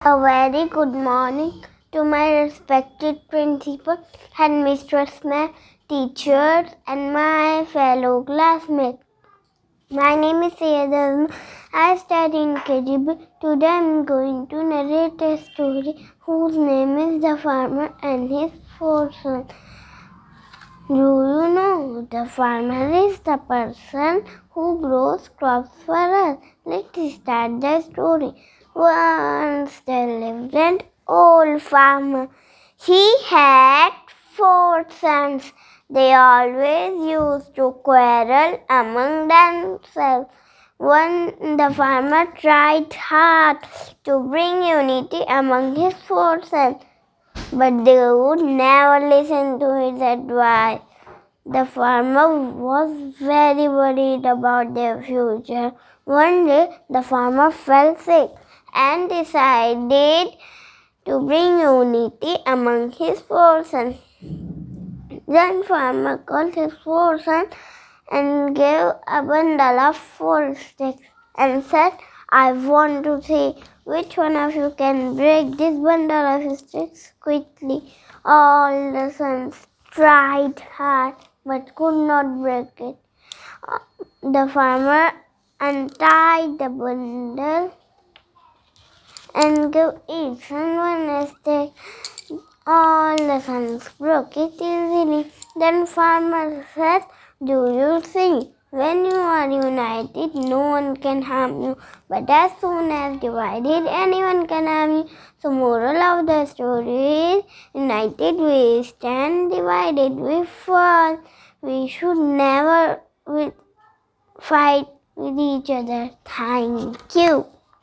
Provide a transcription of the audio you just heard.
A very good morning to my respected principal and mistress, my teachers, and my fellow classmates. My name is Syed Azma. I study in KGB. Today I am going to narrate a story whose name is The Farmer and His Four Sons. Do you know the farmer is the person who grows crops for us? Let's start the story. Once there lived an old farmer. He had four sons. They always used to quarrel among themselves. The farmer tried hard to bring unity among his four sons, but they would never listen to his advice. The farmer was very worried about their future. One day, the farmer fell sick and decided to bring unity among his four sons. Then farmer called his four sons and gave a bundle of four sticks and said, I want to see which one of you can break this bundle of sticks quickly. All the sons tried hard but could not break it. The farmer untied the bundle and gave each son one stick. All the sons broke it easily. Then farmer said, do you see? When you are united, no one can harm you. But as soon as divided, anyone can harm you. So moral of the story is, united we stand, divided we fall. We should never fight with each other. Thank you.